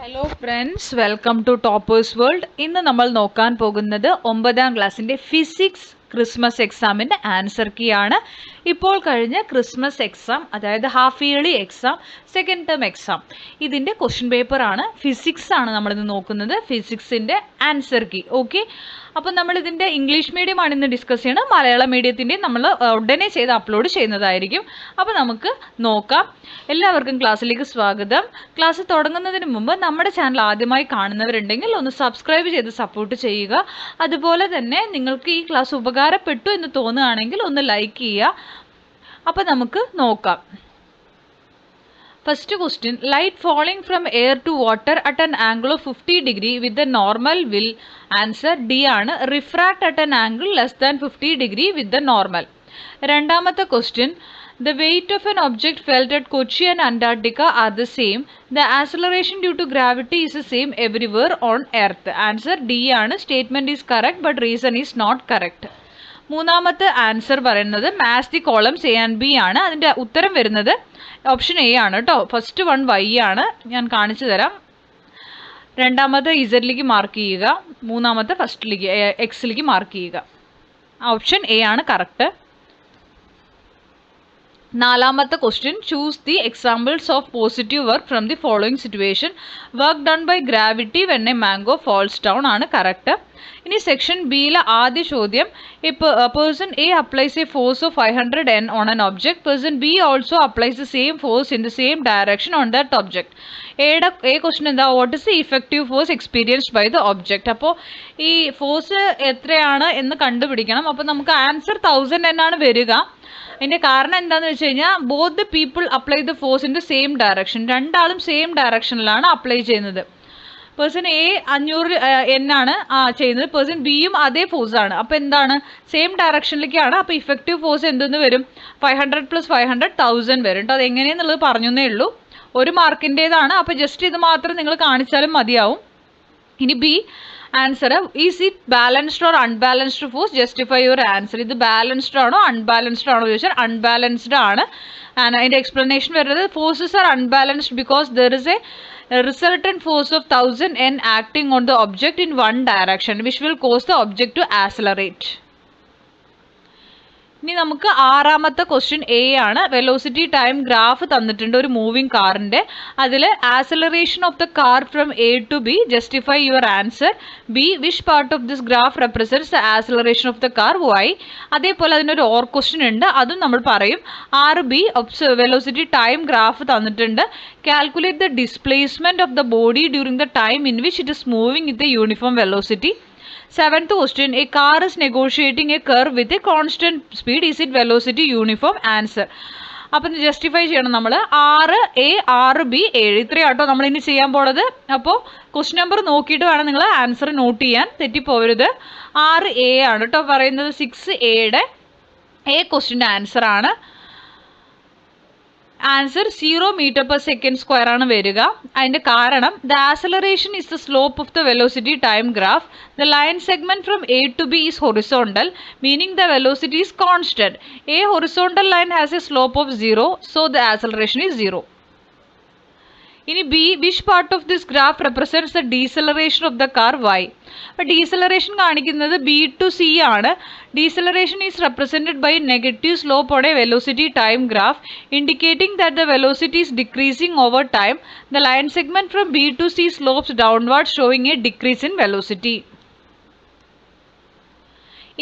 Hello friends, welcome to toppers world. ഇന്ന് നമ്മൾ നോക്കാൻ പോകുന്നത് 9ാം ക്ലാസ്സിൻ്റെ ഫിസിക്സ് ക്രിസ്മസ് എക്സാമിൻ്റെ ആൻസർ കീ ആണ്. ഇപ്പോൾ കഴിഞ്ഞ ക്രിസ്മസ് എക്സാം, അതായത് half yearly exam, second term exam, ഇതിൻ്റെ ക്വസ്റ്റ്യൻ പേപ്പറാണ്. ഫിസിക്സ് ആണ് നമ്മളിന്ന് നോക്കുന്നത്, ഫിസിക്സിൻ്റെ ആൻസർ കീ. ഓക്കെ, അപ്പം നമ്മളിതിൻ്റെ ഇംഗ്ലീഷ് മീഡിയം ആണ് ഇന്ന് ഡിസ്കസ് ചെയ്യുന്നത്. മലയാളം മീഡിയത്തിൻ്റെയും നമ്മൾ ഉടനെ ചെയ്ത് അപ്ലോഡ് ചെയ്യുന്നതായിരിക്കും. അപ്പോൾ നമുക്ക് നോക്കാം. എല്ലാവർക്കും ക്ലാസ്സിലേക്ക് സ്വാഗതം. ക്ലാസ് തുടങ്ങുന്നതിന് മുമ്പ് നമ്മുടെ ചാനൽ ആദ്യമായി കാണുന്നവരുണ്ടെങ്കിൽ ഒന്ന് സബ്സ്ക്രൈബ് ചെയ്ത് സപ്പോർട്ട് ചെയ്യുക. അതുപോലെ തന്നെ നിങ്ങൾക്ക് ഈ ക്ലാസ് ഉപകാരപ്പെട്ടു എന്ന് തോന്നുകയാണെങ്കിൽ ഒന്ന് ലൈക്ക് ചെയ്യുക. അപ്പോൾ നമുക്ക് നോക്കാം. First question, light falling from air to water at an angle of 50 degree with the normal will answer D ആണ്. Refract at an angle less than 50 degree with the normal. രണ്ടാമത്തെ question, the weight of an object felt at Kochi and Antarctica are the same. The acceleration due to gravity is the same everywhere on earth. Answer D ആണ്. Statement is correct but reason is not correct. മൂന്നാമത്തെ answer പറയുന്നത് match the columns A and B ആണ്. അതിൻ്റെ ഉത്തരം വരുന്നത് option A ആണ് കേട്ടോ. First one Y ആണ്, ഞാൻ കാണിച്ചു തരാം. രണ്ടാമത്തെ ഇസഡിലേക്ക് മാർക്ക് ചെയ്യുക, മൂന്നാമത്തെ ഫസ്റ്റിലേക്ക് എക്സിലേക്ക് മാർക്ക് ചെയ്യുക. ഓപ്ഷൻ എ ആണ് കറക്റ്റ്. നാലാമത്തെ question, choose the examples of positive work from the following situation. Work done by gravity when a mango falls down ആണ് കറക്റ്റ്. ഇനി സെക്ഷൻ ബിയിലെ ആദ്യ ചോദ്യം, person A applies a force of 500 N on an object. Person B also applies the same force in the same direction on that object. A question എന്താ, what is the effective force experienced by the object. അപ്പോൾ ഈ force എത്രയാണ് എന്ന് കണ്ടുപിടിക്കണം. അപ്പോൾ നമുക്ക് answer 1000 N ആണ് വരിക. അതിൻ്റെ കാരണം എന്താണെന്ന് വെച്ച് കഴിഞ്ഞാൽ both the people apply the force in the same direction. രണ്ടാളും സെയിം ഡയറക്ഷനിലാണ് അപ്ലൈ ചെയ്യുന്നത്. പേഴ്സൺ എ 500 N ആണ് ചെയ്യുന്നത്, പേഴ്സൺ ബിയും അതേ ഫോഴ്സ് ആണ്. അപ്പോൾ എന്താണ്, സെയിം ഡയറക്ഷനിലേക്കാണ്. അപ്പോൾ ഇഫക്റ്റീവ് ഫോഴ്സ് എന്തെന്ന് വരും, 500 + 500 1000 വരും കേട്ടോ. അത് എങ്ങനെയെന്നുള്ളത് പറഞ്ഞേ ഉള്ളൂ, ഒരു മാർക്കിൻ്റേതാണ്. അപ്പോൾ ജസ്റ്റ് ഇത് മാത്രം നിങ്ങൾ കാണിച്ചാലും മതിയാവും. ഇനി B answer, is it balanced or unbalanced force, justify your answer. ഇത് ബാലൻസ്ഡ് ആണോ അൺബാലൻസ്ഡ് ആണോ ചോദിച്ചാൽ അൺബാലൻസ്ഡ് ആണ്. അതിൻ്റെ എക്സ്പ്ലനേഷൻ വരുന്നത്, forces are unbalanced because there is A resultant force of 1000 N acting on the object in one direction which will cause the object to accelerate. ഇനി നമുക്ക് ആറാമത്തെ ക്വസ്റ്റ്യൻ എ ആണ്. വെലോസിറ്റി ടൈം ഗ്രാഫ് തന്നിട്ടുണ്ട് ഒരു moving കാറിൻ്റെ. അതിൽ acceleration of the car from A to B, justify your answer. B, which part of this graph represents the acceleration of the car, why. അതേപോലെ അതിനൊരു ഓർ ക്വസ്റ്റ്യൻ ഉണ്ട്, അതും നമ്മൾ പറയും. 6B, വെലോസിറ്റി ടൈം ഗ്രാഫ് തന്നിട്ടുണ്ട്. Calculate the displacement of the body during the time in which it is moving with a uniform velocity. 7th question, a car is negotiating a curve with a constant speed. Is it velocity uniform? Answer. അപ്പം justify ചെയ്യണം നമ്മൾ. 6A 6B 7 ഇത്രയാട്ടോ നമ്മൾ ഇനി ചെയ്യാൻ പോണത്. അപ്പോൾ question number നോക്കിയിട്ട് വേണം നിങ്ങൾ ആൻസർ നോട്ട് ചെയ്യാൻ, തെറ്റിപ്പോകരുത്. 6A ആണ് കേട്ടോ പറയുന്നത്. 6Aയുടെ എ ക്വസ്റ്റ്യൻ്റെ ആൻസർ ആണ്. ആൻസർ 0 m/s² ആണ് വരിക. അതിൻ്റെ കാരണം, the acceleration is the slope of the velocity time graph. The line segment from A to B is horizontal, meaning the velocity is constant. A horizontal line has a slope of 0, so the acceleration is 0. ഇനി B, which part of this graph represents the deceleration of the car, why. അപ്പോൾ deceleration കാണിക്കുന്നത് B to C ആണ്. Deceleration is represented by negative slope on a velocity time graph, indicating that the velocity is decreasing over time. The line segment from B to C slopes downward, showing a decrease in velocity.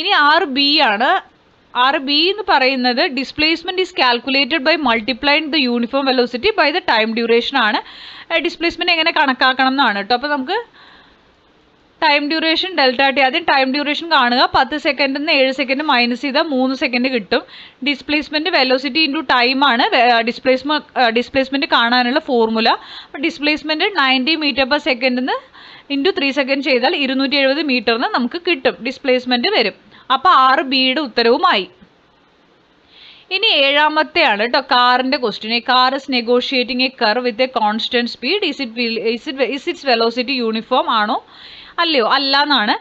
ഇനി 6B ആണ്. 6B എന്ന് പറയുന്നത് displacement is calculated by multiplying the uniform velocity by the time duration ആണ്. Displacement എങ്ങനെ കണക്കാക്കണം എന്നാണ് കേട്ടോ. അപ്പോൾ നമുക്ക് ടൈം ഡ്യൂറേഷൻ ∆t, ആദ്യം ടൈം ഡ്യൂറേഷൻ കാണുക. 10 സെക്കൻഡിൽ നിന്ന് 7 സെക്കൻഡ് മൈനസ് ചെയ്താൽ 3 സെക്കൻഡ് കിട്ടും. ഡിസ്പ്ലേസ്മെൻറ്റ് വെലോസിറ്റി ഇൻറ്റു ടൈമാണ് ഡിസ്പ്ലേസ്മെൻറ്റ് കാണാനുള്ള ഫോർമുല. അപ്പോൾ ഡിസ്പ്ലേസ്മെൻറ്റ് 90 m/s ഇൻറ്റു 3 സെക്കൻഡ് ചെയ്താൽ 270 മീറ്ററിന് നമുക്ക് കിട്ടും, ഡിസ്പ്ലേസ്മെൻറ്റ് വരും. അപ്പോൾ 6Bയുടെ ഉത്തരവുമായി. ഇനി ഏഴാമത്തെയാണ് കേട്ടോ കാറിൻ്റെ question. A car is negotiating a curve with a constant speed. Is its velocity uniform ആണോ അല്ലയോ? അല്ല എന്നാണ്.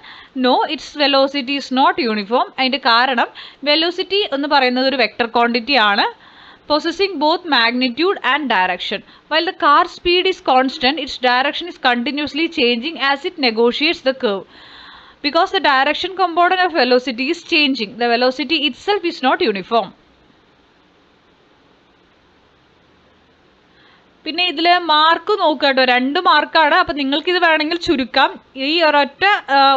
No, its velocity is not uniform. അതിൻ്റെ കാരണം, വെലോസിറ്റി എന്ന് പറയുന്നത് ഒരു വെക്ടർ ക്വാണ്ടിറ്റി ആണ്. possessing both magnitude and direction. While the car speed is constant, its direction is continuously changing as it negotiates the curve. Because the direction component of velocity is changing, the velocity itself is not uniform. പിന്നെ ഇതിൽ mark നോക്കുക കേട്ടോ, 2 മാർക്കാണ്. അപ്പം നിങ്ങൾക്കിത് വേണമെങ്കിൽ ചുരുക്കാം. ഈ ഒരൊറ്റ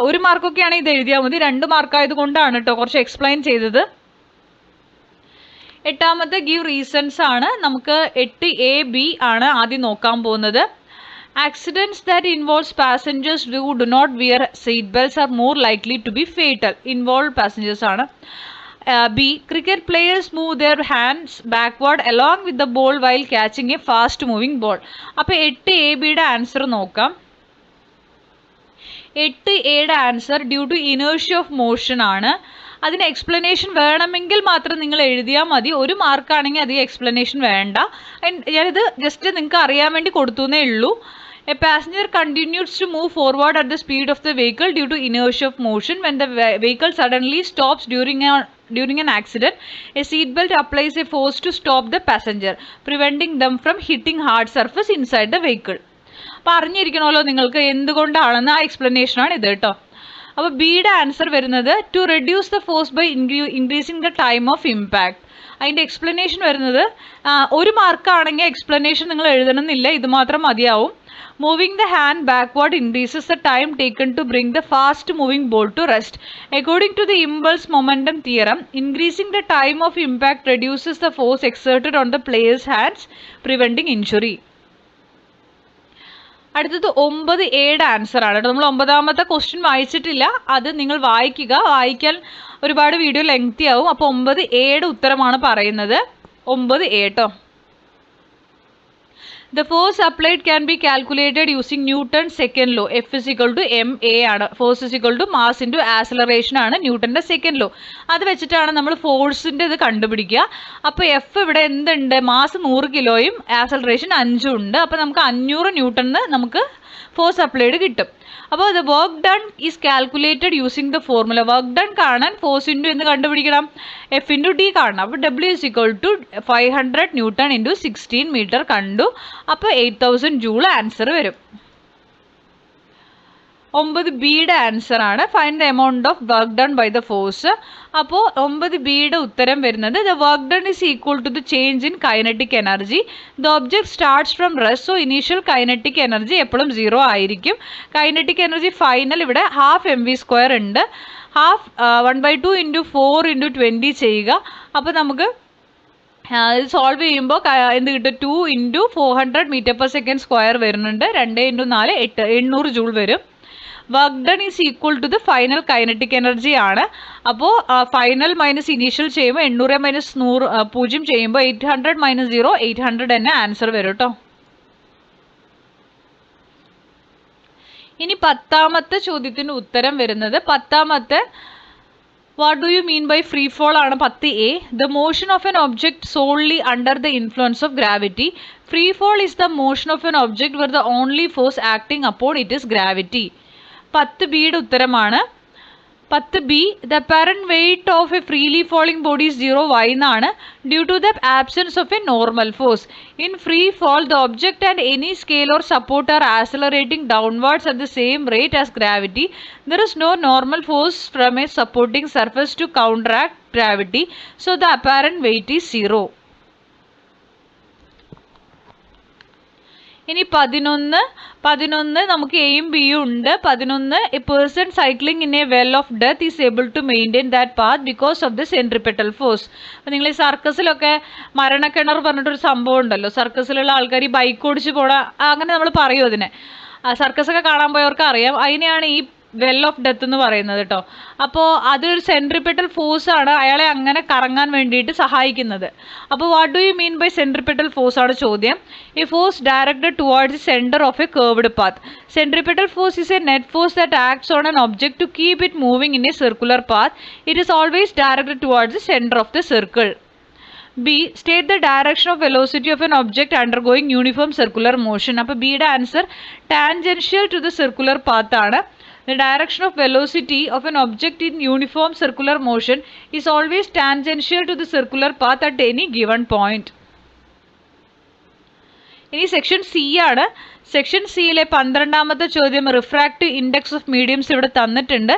ഒരു മാർക്കൊക്കെയാണ് ഇത് എഴുതിയാൽ മതി. 2 മാർക്കായത് കൊണ്ടാണ് കേട്ടോ കുറച്ച് എക്സ്പ്ലെയിൻ ചെയ്തത്. 8ാമത്തെ ഗീവ് റീസൺസ് ആണ്. നമുക്ക് 8A-B ആണ് ആദ്യം നോക്കാൻ പോകുന്നത്. Accidents that involves passengers who do not wear seat belts are more likely to be fatal. Involved passengers ആണ്. B. Cricket players move their hands backward along with the ball while catching a fast moving ball. അപ്പോൾ 8A-Bയുടെ answer നോക്കാം. 8A-യുടെ answer due to inertia of motion ആണ്. അതിന് explanation വേണമെങ്കിൽ മാത്രം നിങ്ങൾ എഴുതിയാൽ മതി. 1 മാർക്കാണെങ്കിൽ അധികം എക്സ്പ്ലനേഷൻ വേണ്ട. ഞാനിത് ജസ്റ്റ് നിങ്ങൾക്ക് അറിയാൻ വേണ്ടി കൊടുത്തുന്നേ ഉള്ളൂ. A passenger continues to move forward at the speed of the vehicle due to inertia of motion. When the vehicle suddenly stops during an accident, a seat belt applies a force to stop the passenger, preventing them from hitting hard surface inside the vehicle. അപ്പോൾ അറിഞ്ഞിരിക്കണമല്ലോ നിങ്ങൾക്ക് എന്തുകൊണ്ടാണെന്ന്. ആ എക്സ്പ്ലനേഷനാണ് ഇത് കേട്ടോ. അപ്പോൾ ബിയുടെ answer വരുന്നത് to reduce the force by increasing the time of impact. അതിൻ്റെ എക്സ്പ്ലനേഷൻ വരുന്നത് 1 മാർക്കാണെങ്കിൽ എക്സ്പ്ലനേഷൻ നിങ്ങൾ എഴുതണമെന്നില്ല, ഇത് മാത്രം മതിയാവും. Moving the hand backward increases the time taken to bring the fast moving ball to rest. According to the impulse momentum theorem, increasing the time of impact reduces the force exerted on the player's hands, preventing injury. അടുത്തത് 9A-യുടെ answer ആണ്. നമ്മൾ 9ാമത്തെ question വായിച്ചിട്ടില്ല, അത് നിങ്ങൾ വായിക്കുക. വായിക്കാൻ ഒരുപാട് video lengthy ആവും. അപ്പോൾ 9A-യുടെ ഉത്തരമാണ് പറയുന്നത്. 9A കേട്ടോ. The force applied can be calculated using Newton's second law. F is equal to ma ആണ്. Force is equal to mass into acceleration ആണ് ന്യൂട്ടന്റെ സെക്കൻഡ് ലോ. അത് വെച്ചിട്ടാണ് നമ്മൾ ഫോഴ്സിൻ്റെ ഇത് കണ്ടുപിടിക്കുക. അപ്പോൾ എഫ് ഇവിടെ എന്തുണ്ട്, മാസ് 100 കിലോയും ആക്സലറേഷൻ 5 ഉണ്ട്. അപ്പോൾ നമുക്ക് 500 ന്യൂട്ടണിന് നമുക്ക് ഫോഴ്സ് അപ്ലൈഡ് കിട്ടും. അപ്പോൾ the work done is calculated using the formula. Work done കാണാൻ ഫോഴ്സ് ഇൻറ്റു എന്ന് കണ്ടുപിടിക്കണം, എഫ് ഇൻറ്റു ടി കാണണം. അപ്പോൾ W is equal to 500 newton into 16 metre കണ്ടു. അപ്പോൾ 8000 ജൂൾ ആൻസർ വരും. 9B-യുടെ ആൻസർ ആണ് find the amount of work done by the force. അപ്പോൾ 9B-യുടെ ഉത്തരം വരുന്നത് the work done is equal to the change in kinetic energy. The object starts from rest. So initial kinetic energy എപ്പോഴും 0 ആയിരിക്കും. Kinetic energy final ഇവിടെ 12 mv² ഉണ്ട്. 1/2 × 4 × 20 ചെയ്യുക. അപ്പോൾ നമുക്ക് ഇത് സോൾവ് ചെയ്യുമ്പോൾ എന്ത് കിട്ടും, 2 × 400 m/s² വരുന്നുണ്ട്. 2 × 4 800 ജൂൾ വരും. Work done is equal to the final kinetic energy ആണ്. അപ്പോൾ ഫൈനൽ മൈനസ് ഇനീഷ്യൽ ചെയ്യുമ്പോൾ 800 - 0 ചെയ്യുമ്പോൾ 800 - 0 800 തന്നെ ആൻസർ വരും കേട്ടോ. ഇനി 10ാമത്തെ ചോദ്യത്തിന് ഉത്തരം വരുന്നത് 10ാമത്തെ what do you mean by free fall ആണ്. 10A. The motion of an object solely under the influence of gravity. Free fall is the motion of an object where the only force acting upon it is gravity. 10B-യുടെ ഉത്തരമാണ്. 10B. The apparent weight of a freely falling body is 0 y എന്നാണ് due to the absence of a normal force. In free fall the object and any scale or support are accelerating downwards at the same rate as gravity. There is no normal force from a supporting surface to counteract gravity. So the apparent weight is 0. ഇനി 11 നമുക്ക് എയും ബിയും ഉണ്ട്. 11 A person cycling in a well of death is able to maintain that path because of the centripetal force. അപ്പോൾ നിങ്ങൾ ഈ സർക്കസിലൊക്കെ മരണക്കിണർ പറഞ്ഞിട്ടൊരു സംഭവം ഉണ്ടല്ലോ, സർക്കസിലുള്ള ആൾക്കാർ ഈ ബൈക്ക് ഓടിച്ച് പോണ അങ്ങനെ നമ്മൾ പറയും അതിനെ. സർക്കസൊക്കെ കാണാൻ പോയവർക്ക് അറിയാം. അതിനെയാണ് ഈ വെൽ ഓഫ് ഡെത്ത് എന്ന് പറയുന്നത് കേട്ടോ. അപ്പോൾ അതൊരു സെൻട്രിപെറ്റൽ ഫോഴ്സ് ആണ് അയാളെ അങ്ങനെ കറങ്ങാൻ വേണ്ടിയിട്ട് സഹായിക്കുന്നത്. അപ്പോൾ what do you mean by centripetal force ആണ് ചോദ്യം. A force directed towards the centre of a curved path. Centripetal force is a net force that acts on an object to keep it moving in a circular path. It is always directed towards the centre of the circle. B. State the direction of velocity of an object undergoing uniform circular motion. അപ്പോൾ ബിയുടെ answer tangential to the circular path ആണ്. The direction of velocity of an object in uniform circular motion is always tangential to the circular path at any given point. ഇനി section C ആണ്. Section സിയിലെ 12ാമത്തെ ചോദ്യം refractive index of mediums ഇവിടെ തന്നിട്ടുണ്ട്.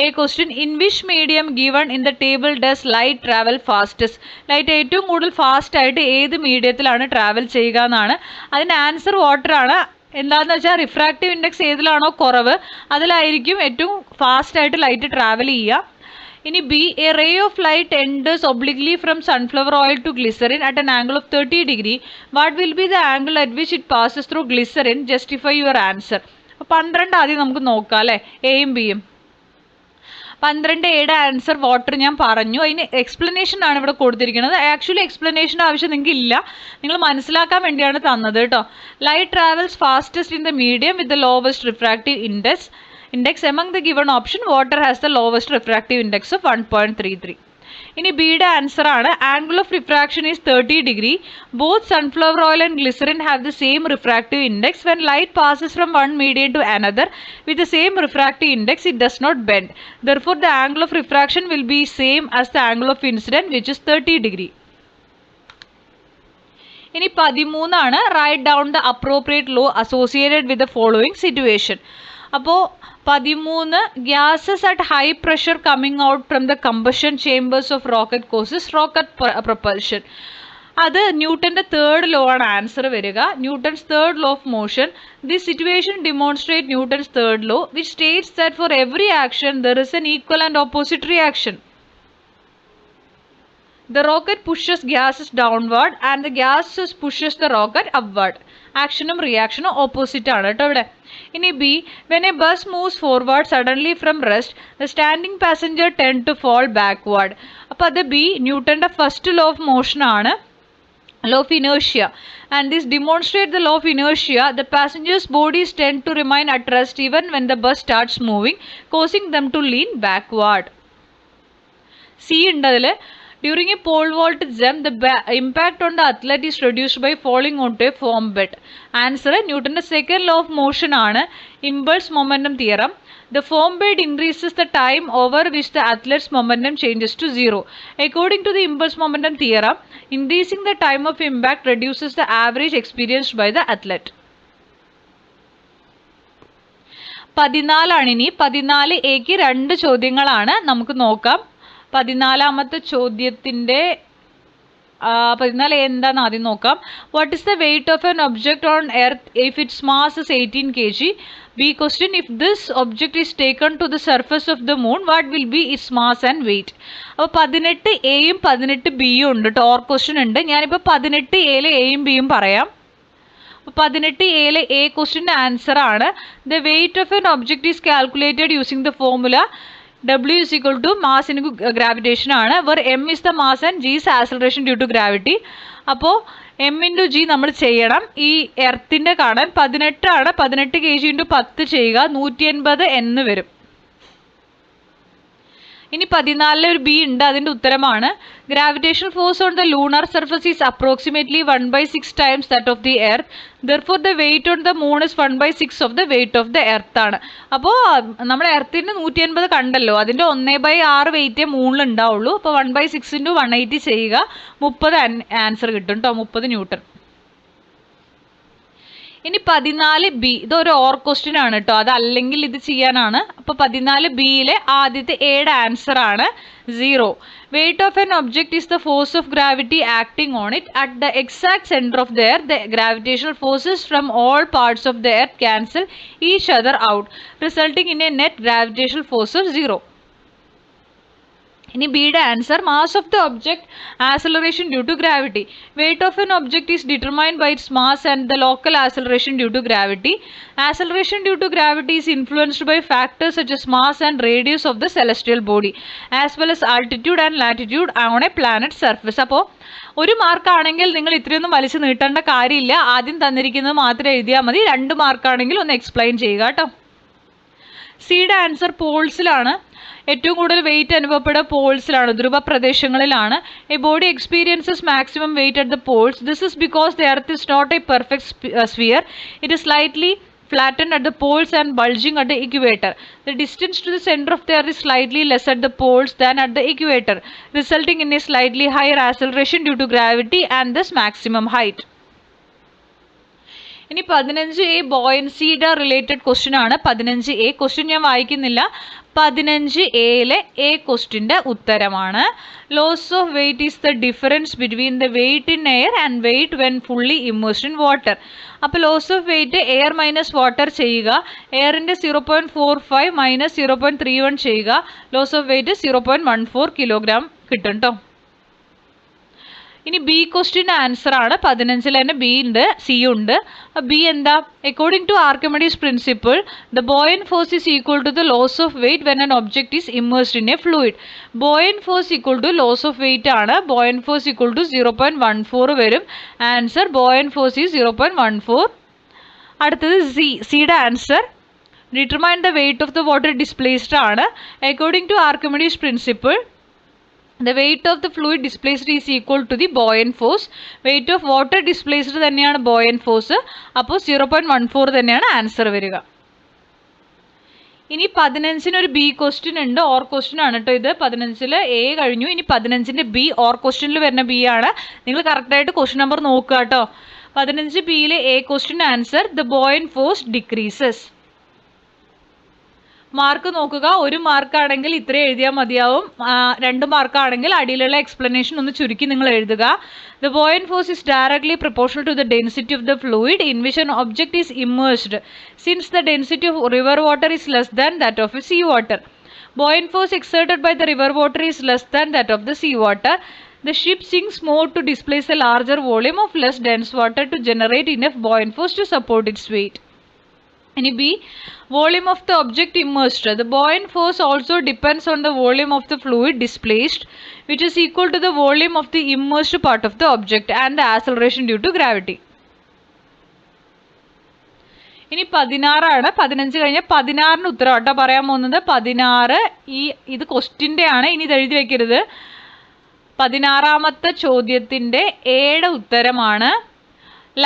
A question, in which medium given in the table does light travel fastest? Light ഏറ്റവും കൂടുതൽ fast ആയിട്ട് ഏത് മീഡിയത്തിലാണ് ട്രാവൽ ചെയ്യുക എന്നാണ്. അതിൻ്റെ ആൻസർ വാട്ടർ ആണ്. എന്താണെന്ന് വെച്ചാൽ റിഫ്രാക്റ്റീവ് ഇൻഡെക്സ് ഏതിലാണോ കുറവ് അതിലായിരിക്കും ഏറ്റവും ഫാസ്റ്റ് ആയിട്ട് ലൈറ്റ് ട്രാവൽ ചെയ്യുക. ഇനി B, a ray of light enters obliquely from sunflower oil to glycerine at an angle of 30 degree. What will be the angle at which it passes through glycerine? Justify your answer. 12 ആദ്യം നമുക്ക് നോക്കാം അല്ലേ, എയും ബിയും. 12 എയുടെ answer water ഞാൻ പറഞ്ഞു. അതിന് എക്സ്പ്ലനേഷൻ ആണ് ഇവിടെ കൊടുത്തിരിക്കുന്നത്. ആക്ച്വലി എക്സ്പ്ലനേഷൻ ആവശ്യം നിങ്ങൾക്ക് ഇല്ല, നിങ്ങൾ മനസ്സിലാക്കാൻ വേണ്ടിയാണ് തന്നത് കേട്ടോ. Light travels fastest in the medium with the lowest refractive index. Among the given option, water has the lowest refractive index of 1.33. ഇനി ബിയുടെ ആൻസർ ആണ്, angle of refraction is 30 degree. Both sunflower oil and glycerin have the same refractive index. When light passes from one medium to another with the same refractive index it does not bend. Therefore the angle of refraction will be same as the angle of incident which is 30 degree. ഇനി 13 ആണ്, write down the appropriate law associated with the following situation. അപ്പോൾ 13, gases at high pressure coming out from the combustion chambers of rocket causes rocket propulsion. അത് ന്യൂട്ടൻ്റെ third law ആണ് answer വരിക. Newton's third law of motion. This situation demonstrate Newton's third law which States that for every action there is an equal and opposite reaction. The rocket pushes gases downward and the gases pushes the rocket upward. ആക്ഷനും റിയാക്ഷനും opposite ആണ് കേട്ടോ ഇവിടെ. ഇനി B, when a bus moves forward suddenly from rest the standing passenger tend to fall backward. അപ്പോൾ അത് B, ന്യൂട്ടൻ്റെ first law of motion ആണ്, law of inertia, and this demonstrates the law of inertia. The passengers' bodies tend to remain at rest even when the bus starts moving, causing them to lean backward. C ഉണ്ട് അതിൽ. During a pole vault jump, the impact on the athlete is reduced by falling onto a foam bed. Answer, Newton's second law of motion ആണ്, impulse momentum theorem. The foam bed increases the time over which the athlete's momentum changes to 0. According to the impulse momentum theorem, increasing the time of impact reduces the average experienced by the athlete. 14 ആണ് ഇനി. 14 എക്ക് 2 ചോദ്യങ്ങളാണ്, നമുക്ക് നോക്കാം. 14ാമത്തെ ചോദ്യത്തിൻ്റെ 14 എന്താണെന്ന് ആദ്യം നോക്കാം. What is the weight of an object on earth if its mass is 18 kg? B question, if this object is taken to the surface of the moon what will be its mass and weight? അപ്പോൾ 18 എയും 18 ബിയും ഉണ്ട് കേട്ടോ, or question ഉണ്ട്. ഞാനിപ്പോൾ 18 എയിലെ എയും ബിയും പറയാം. 18 എയിലെ എ ക്വസ്റ്റ്യൻ്റെ ആൻസർ ആണ്, the weight of an object is calculated using the formula W is equal to mass into gravitation ആണ്, where m is the mass and g is acceleration due to gravity. അപ്പോൾ m into g നമ്മൾ ചെയ്യണം. ഈ എർത്തിൻ്റെ കാണാൻ 18 ആണ്, 18 kg into 10 ചെയ്യുക, 180 എന്ന് വരും. ഇനി 14 ഒരു ബി ഉണ്ട്, അതിൻ്റെ ഉത്തരമാണ്, gravitational force on the lunar surface is approximately 1/6 times that of the earth. Therefore the weight on the moon is 1/6 of the weight of the earth ആണ്. അപ്പോൾ നമ്മൾ എർത്തിന് 180 കണ്ടല്ലോ, അതിൻ്റെ 1/6 വെയിറ്റേ മൂണിൽ ഉണ്ടാവുള്ളൂ. അപ്പോൾ 1/6 into 180 ചെയ്യുക, 30 ആൻസർ കിട്ടും കേട്ടോ, 30 ന്യൂട്ടൺ. ഇനി 14 ബി, ഇതൊരു ഓർ ക്വസ്റ്റ്യൻ ആണ് കേട്ടോ, അതല്ലെങ്കിൽ ഇത് ചെയ്യാനാണ്. അപ്പോൾ 14 ബിയിലെ ആദ്യത്തെ എയുടെ ആൻസർ ആണ് 0. Weight of an object is the force of gravity acting on it at the exact centre of the earth. The gravitational forces from all parts of the earth cancel each other out, resulting in a net gravitational force of 0. ഇനി ബിയുടെ answer, mass of the object acceleration due to gravity. Weight of an object is determined by its mass and the local acceleration due to gravity. Acceleration due to gravity is influenced by factors such as mass and radius of the celestial body as well as altitude and latitude on a planet surface. അപ്പോൾ ഒരു മാർക്കാണെങ്കിൽ നിങ്ങൾ ഇത്രയൊന്നും വലിച്ചു നീട്ടേണ്ട കാര്യമില്ല, ആദ്യം തന്നിരിക്കുന്നത് മാത്രം എഴുതിയാൽ മതി. 2 മാർക്കാണെങ്കിൽ ഒന്ന് എക്സ്പ്ലെയിൻ ചെയ്യുക കേട്ടോ. സിയുടെ ആൻസർ പോൾസിലാണ്. ഏറ്റവും കൂടുതൽ വെയിറ്റ് അനുഭവപ്പെടുക പോൾസിലാണ്, ധ്രുവ പ്രദേശങ്ങളിലാണ്. A body experiences maximum weight at the poles. This is because the earth is not a perfect sphere. It is slightly flattened at the poles and bulging at the equator. The distance to the center of the earth is slightly less at the poles than at the equator, resulting in a slightly higher acceleration due to gravity and thus maximum height. ഇനി 15A ബോയൻസിയുടെ related question ആണ്. 15A question ഞാൻ വായിക്കുന്നില്ല. 15Aയിലെ A ക്വസ്റ്റ്യൻ്റെ ഉത്തരമാണ്. Loss of weight is the difference between the weight in air and weight when fully immersed in water. അപ്പോൾ loss of weight air minus water ചെയ്യുക. എയറിൻ്റെ 0.45 minus 0.31 ചെയ്യുക. Loss of weight 0.14 kilogram കിട്ടും കേട്ടോ. ഇനി ബി ക്വസ്റ്റ്യൻ്റെ ആൻസർ ആണ്. 15 തന്നെ B ഉണ്ട്, സി ഉണ്ട്. ബി എന്താ? According to Archimedes principle the buoyant force is equal to the loss of weight when an object is immersed in a fluid. Buoyant force equal to loss of weight ആണ്. Buoyant force equal to 0.14 വരും. Answer buoyant force is 0.14. അടുത്തത് സിയുടെ answer determine the weight of the water displaced ആണ്. According to Archimedes principle the weight of the fluid displaced is equal to the buoyant force. Weight of water displaced തന്നെയാണ് buoyant force. അപ്പോൾ 0.14 തന്നെയാണ് answer വരിക. ഇനി 15 ഒരു B question ഉണ്ട്, or question ആണ് കേട്ടോ ഇത്. 15 എ കഴിഞ്ഞു. ഇനി 15 ബി ഓർ ക്വസ്റ്റ്യനിൽ വരുന്ന ബി ആണ്. നിങ്ങൾ കറക്റ്റായിട്ട് ക്വസ്റ്റ്യൻ നമ്പർ നോക്കുക കേട്ടോ. 15 ബിയിലെ A question answer the buoyant force decreases. Mark നോക്കുക. 1 മാർക്കാണെങ്കിൽ ഇത്ര എഴുതിയാൽ മതിയാവും. 2 മാർക്കാണെങ്കിൽ അടിയിലുള്ള എക്സ്പ്ലനേഷൻ ഒന്ന് ചുരുക്കി നിങ്ങൾ എഴുതുക. The buoyant force is directly proportional to the density of the fluid in which an object is immersed, since the density of river water is less than that of sea water. Buoyant force exerted by the river water is less than that of the sea water. The ship sinks more to displace a larger volume of less dense water to generate enough buoyant force to support its weight. ഇനി B volume of the object immersed. The buoyant force also depends on the volume of the fluid displaced, which is equal to the volume of the immersed part of the object and the acceleration due to gravity. ഇനി 16 ആണ്. 15 കഴിഞ്ഞ 16 ഉത്തരം കേട്ടോ പറയാൻ പോകുന്നത്. 16 ഇത് ക്വസ്റ്റ്യൻ്റെ ആണ്. ഇനി ഇത് എഴുതി വെക്കരുത്. 16ാമത്തെ ചോദ്യത്തിൻ്റെ എയുടെ ഉത്തരമാണ്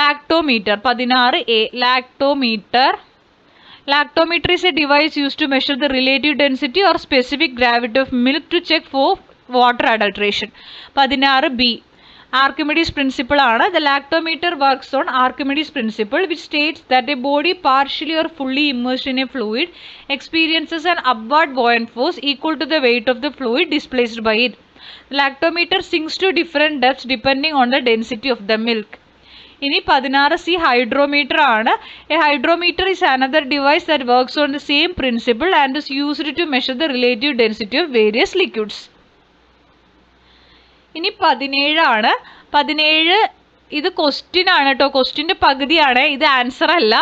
lactometer. 16A lactometer. Lactometer is a device used to measure the relative density or specific gravity of milk to check for water adulteration. 16B Archimedes principle ആണ്. The lactometer works on Archimedes principle, which states that a body partially or fully immersed in a fluid experiences an upward buoyant force equal to the weight of the fluid displaced by it. The lactometer sinks to different depths depending on the density of the milk. ഇനി 16C hydrometer ആണ്. A hydrometer is another device that works on the same principle and is used to measure the relative density of various liquids. ഇനി 17 ആണ്. 17 ഇത് question ആണ് കേട്ടോ. ക്വസ്റ്റ്യൻ്റെ പകുതിയാണ്, ഇത് answer അല്ല.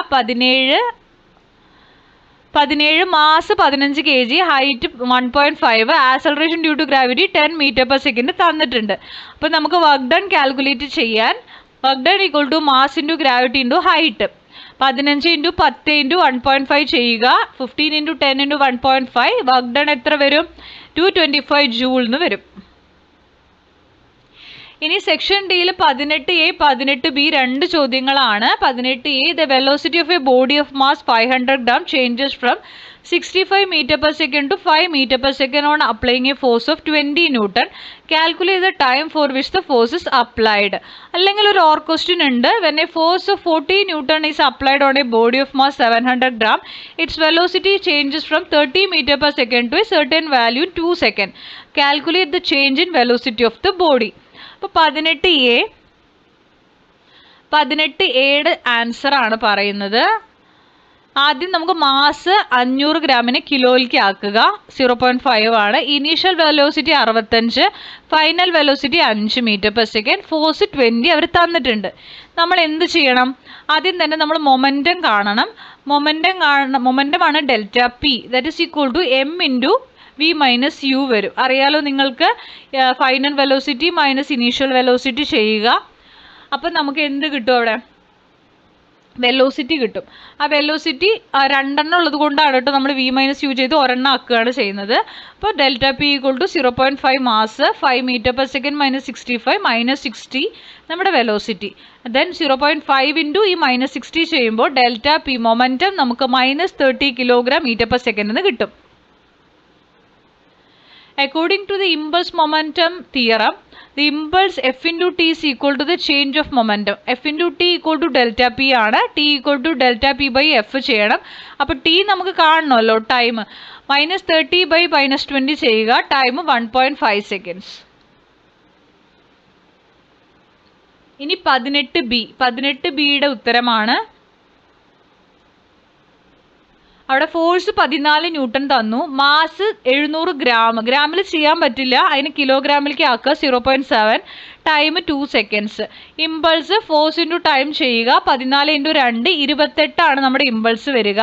17 mass 15 kg, height 1.5, acceleration due to gravity 10 m/s തന്നിട്ടുണ്ട്. അപ്പോൾ നമുക്ക് വർക്ക് ഡൺ കാൽക്കുലേറ്റ് ചെയ്യാൻ work done equal to mass into gravity into height. 15 × 10 × 1.5 ചെയ്യുക. 15 × 10 × 1.5 വർക്ക് ഡൺ എത്ര വരും? 225 ജൂൾ എന്ന് വരും. ഇനി സെക്ഷൻ ഡിയിൽ 18A 18B 2 ചോദ്യങ്ങളാണ്. 18A the velocity of A body of mass 500 gram changes from 65 m/s to 5 m/s on applying a force of 20 Newton. Calculate the time for which the force is applied. അല്ലെങ്കിൽ ഒരു or question ഉണ്ട്. When a force of 40 Newton is applied on a body of mass 700 gram, its velocity changes from 30 m/s to a certain value in 2 seconds. Calculate the change in velocity of the body. അപ്പോൾ 18Aയുടെ answer ആണ് പറയുന്നത്. ആദ്യം നമുക്ക് mass 500 ഗ്രാമിനെ കിലോയിലേക്ക് ആക്കുക. 0.5 ആണ്. Initial velocity 65, final velocity 5 m/s, force 20 അവർ തന്നിട്ടുണ്ട്. നമ്മൾ എന്ത് ചെയ്യണം? ആദ്യം തന്നെ നമ്മൾ മൊമെൻറ്റം കാണണം. മൊമെൻറ്റമാണ് delta P, that is equal to m × v - u വരും. അറിയാലോ നിങ്ങൾക്ക്. Final velocity minus initial velocity ചെയ്യുക. അപ്പം നമുക്ക് എന്ത് കിട്ടും? അവിടെ വെലോസിറ്റി കിട്ടും. ആ വെലോസിറ്റി 2 ഉള്ളത് കൊണ്ടാണ് കേട്ടോ നമ്മൾ v - u ചെയ്ത് ഒരെണ്ണം ആക്കുകയാണ് ചെയ്യുന്നത്. അപ്പോൾ delta P equal to 0.5 mass 5 m/s - 65 - 60 നമ്മുടെ വെലോസിറ്റി. ദെൻ 0.5 × ഈ -60 ചെയ്യുമ്പോൾ ഡെൽറ്റ പി മൊമെൻറ്റം നമുക്ക് -30 kg/s എന്ന് കിട്ടും. According to the impulse momentum theorem, the impulse F into t is equal to the change of momentum. F into t equal to delta p ആണ്. T equal to delta p by F ചെയ്യണം. അപ്പോൾ t നമുക്ക് കാണണമല്ലോ time. -30 by -20 ചെയ്യുക. Time 1.5 seconds. ഇനി 18ബിയുടെ ഉത്തരമാണ്. അവിടെ force 14 newton തന്നു, മാസ് 700 ഗ്രാം. ഗ്രാമിൽ ചെയ്യാൻ പറ്റില്ല, അതിന് കിലോഗ്രാമിലേക്ക് ആക്കുക. 0.7, time 2 seconds. Impulse force into time ചെയ്യുക. 14 × 2 28 നമ്മുടെ ഇമ്പൾസ് വരിക.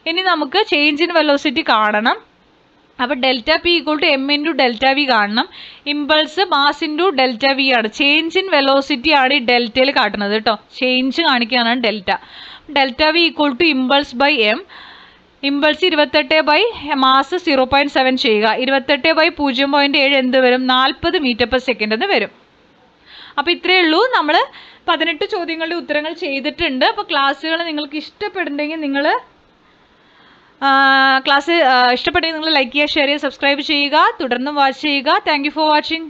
ഇനി നമുക്ക് ചേഞ്ച് ഇൻ വെലോസിറ്റി കാണണം. അപ്പോൾ delta P equal to M into delta V കാണണം. Impulse mass into delta V ആണ്. ചേഞ്ച് ഇൻ വെലോസിറ്റി ആണ് ഈ ഡെൽറ്റയിൽ കാട്ടുന്നത് കേട്ടോ. ചേഞ്ച് കാണിക്കാനാണ് delta. Delta V equal to impulse by M. Impulse 28 by mass 0.7 ചെയ്യുക. 28 ബൈ 0.7 എന്ത് വരും? 40 m/s എന്ന് വരും. അപ്പോൾ ഇത്രയേ ഉള്ളൂ. നമ്മൾ 18 ചോദ്യങ്ങളുടെ ഉത്തരങ്ങൾ ചെയ്തിട്ടുണ്ട്. അപ്പോൾ ക്ലാസ്സുകൾ നിങ്ങൾക്ക് ഇഷ്ടപ്പെടുന്നുണ്ടെങ്കിൽ നിങ്ങൾ ക്ലാസ് ഇഷ്ടപ്പെട്ടെങ്കിൽ നിങ്ങൾ ലൈക്ക് ചെയ്യുക, ഷെയർ ചെയ്യുക, സബ്സ്ക്രൈബ് ചെയ്യുക, തുടർന്ന് വാച്ച് ചെയ്യുക. Thank you for watching.